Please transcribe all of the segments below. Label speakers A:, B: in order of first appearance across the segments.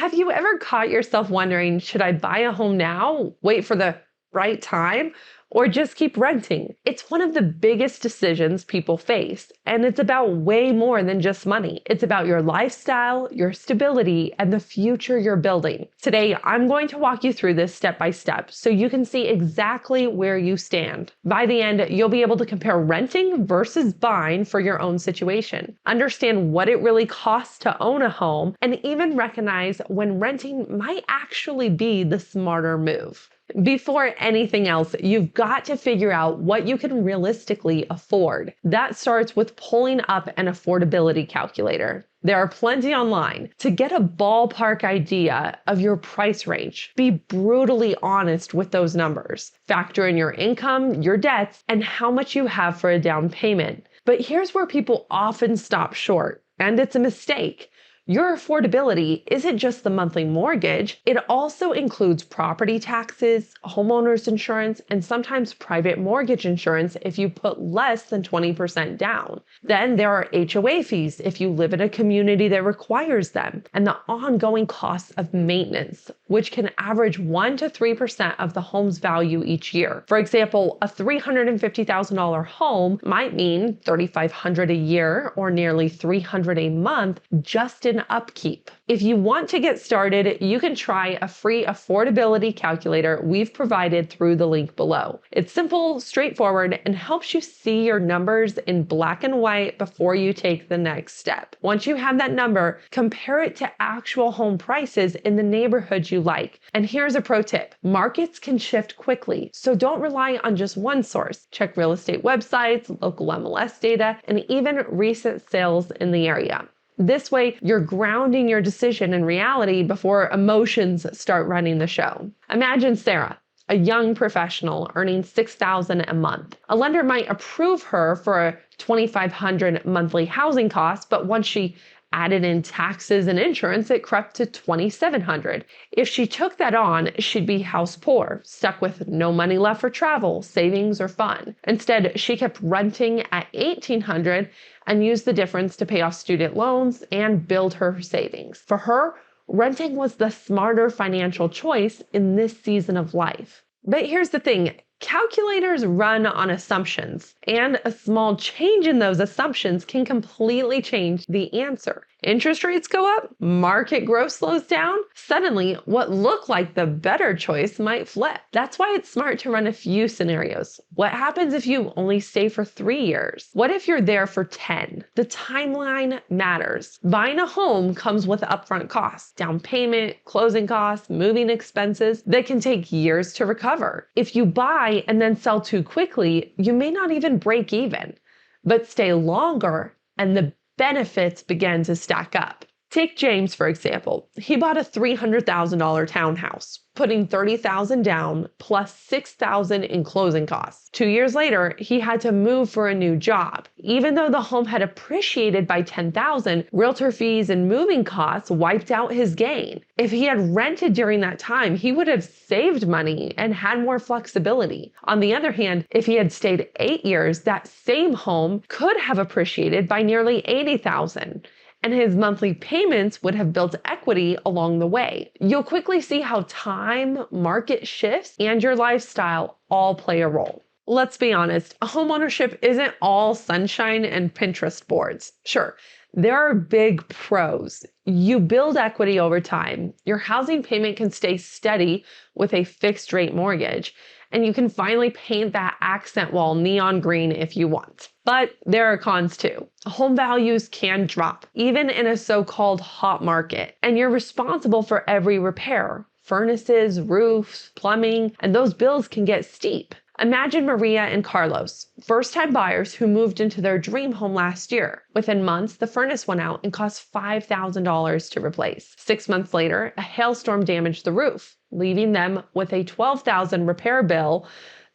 A: Have you ever caught yourself wondering, should I buy a home now, wait for the right time, or just keep renting? It's one of the biggest decisions people face, and it's about way more than just money. It's about your lifestyle, your stability, and the future you're building. Today, I'm going to walk you through this step by step so you can see exactly where you stand. By the end, you'll be able to compare renting versus buying for your own situation, understand what it really costs to own a home, and even recognize when renting might actually be the smarter move. Before anything else, you've got to figure out what you can realistically afford. That starts with pulling up an affordability calculator. There are plenty online. To get a ballpark idea of your price range, be brutally honest with those numbers. Factor in your income, your debts, and how much you have for a down payment. But here's where people often stop short, and it's a mistake. Your affordability isn't just the monthly mortgage, it also includes property taxes, homeowners insurance, and sometimes private mortgage insurance if you put less than 20% down. Then there are HOA fees if you live in a community that requires them, and the ongoing costs of maintenance, which can average 1 to 3% of the home's value each year. For example, a $350,000 home might mean $3,500 a year or nearly $300 a month just in upkeep. If you want to get started, you can try a free affordability calculator we've provided through the link below. It's simple, straightforward, and helps you see your numbers in black and white before you take the next step. Once you have that number, compare it to actual home prices in the neighborhood you like. And here's a pro tip. Markets can shift quickly, so don't rely on just one source. Check real estate websites, local MLS data, and even recent sales in the area. This way, you're grounding your decision in reality before emotions start running the show. Imagine Sarah, a young professional earning $6,000 a month. A lender might approve her for a $2,500 monthly housing cost, but once she added in taxes and insurance, it crept to $2,700. If she took that on, she'd be house poor, stuck with no money left for travel, savings, or fun. Instead, she kept renting at $1,800 and used the difference to pay off student loans and build her savings. For her, renting was the smarter financial choice in this season of life. But here's the thing. Calculators run on assumptions, and a small change in those assumptions can completely change the answer. Interest rates go up, market growth slows down, suddenly what looked like the better choice might flip. That's why it's smart to run a few scenarios. What happens if you only stay for 3 years? What if you're there for 10? The timeline matters. Buying a home comes with upfront costs, down payment, closing costs, moving expenses that can take years to recover. If you buy and then sell too quickly, you may not even break even, but stay longer and the benefits begin to stack up. Take James, for example. He bought a $300,000 townhouse, putting $30,000 down plus $6,000 in closing costs. 2 years later, he had to move for a new job. Even though the home had appreciated by $10,000, realtor fees and moving costs wiped out his gain. If he had rented during that time, he would have saved money and had more flexibility. On the other hand, if he had stayed 8 years, that same home could have appreciated by nearly $80,000. And his monthly payments would have built equity along the way. You'll quickly see how time, market shifts, and your lifestyle all play a role. Let's be honest, homeownership isn't all sunshine and Pinterest boards. Sure, there are big pros. You build equity over time. Your housing payment can stay steady with a fixed rate mortgage, and you can finally paint that accent wall neon green if you want. But there are cons too. Home values can drop, even in a so-called hot market, and you're responsible for every repair. Furnaces, roofs, plumbing, and those bills can get steep. Imagine Maria and Carlos, first-time buyers who moved into their dream home last year. Within months, the furnace went out and cost $5,000 to replace. 6 months later, a hailstorm damaged the roof, leaving them with a $12,000 repair bill.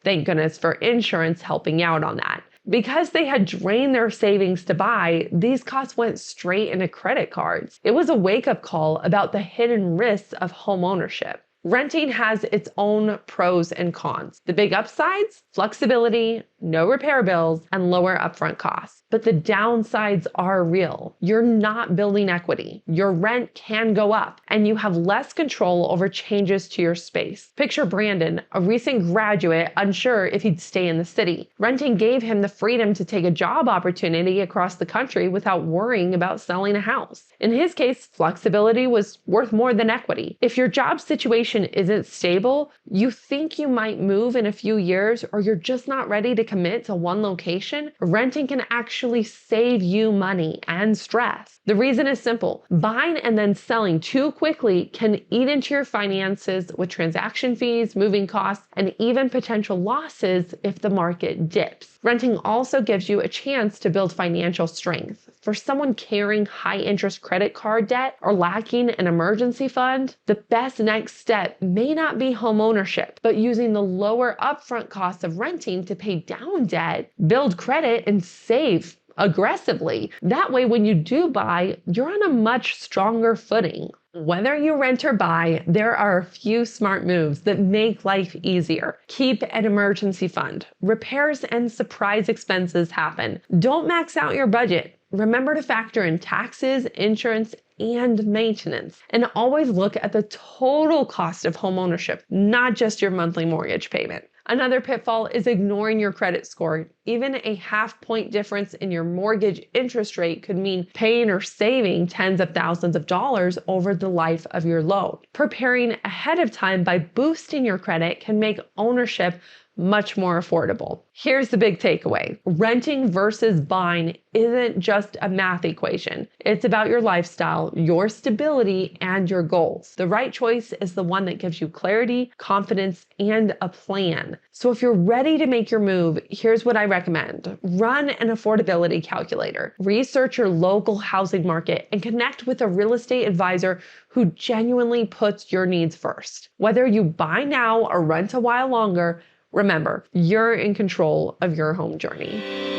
A: Thank goodness for insurance helping out on that. Because they had drained their savings to buy, these costs went straight into credit cards. It was a wake-up call about the hidden risks of home ownership. Renting has its own pros and cons. The big upsides: flexibility, no repair bills, and lower upfront costs. But the downsides are real. You're not building equity. Your rent can go up, and you have less control over changes to your space. Picture Brandon, a recent graduate, unsure if he'd stay in the city. Renting gave him the freedom to take a job opportunity across the country without worrying about selling a house. In his case, flexibility was worth more than equity. If your job situation isn't stable, you think you might move in a few years, or you're just not ready to commit to one location, renting can actually save you money and stress. The reason is simple. Buying and then selling too quickly can eat into your finances with transaction fees, moving costs, and even potential losses if the market dips. Renting also gives you a chance to build financial strength. For someone carrying high-interest credit card debt or lacking an emergency fund, the best next step may not be homeownership, but using the lower upfront costs of renting to pay down debt, build credit, and save aggressively. That way, when you do buy, you're on a much stronger footing. Whether you rent or buy, there are a few smart moves that make life easier. Keep an emergency fund. Repairs and surprise expenses happen. Don't max out your budget. Remember to factor in taxes, insurance, and maintenance. And always look at the total cost of homeownership, not just your monthly mortgage payment. Another pitfall is ignoring your credit score. Even a half-point difference in your mortgage interest rate could mean paying or saving tens of thousands of dollars over the life of your loan. Preparing ahead of time by boosting your credit can make ownership much more affordable. Here's the big takeaway. Renting versus buying isn't just a math equation. It's about your lifestyle, your stability, and your goals. The right choice is the one that gives you clarity, confidence, and a plan. So if you're ready to make your move, here's what I recommend. Run an affordability calculator. Research your local housing market and connect with a real estate advisor who genuinely puts your needs first. Whether you buy now or rent a while longer, remember, you're in control of your home journey.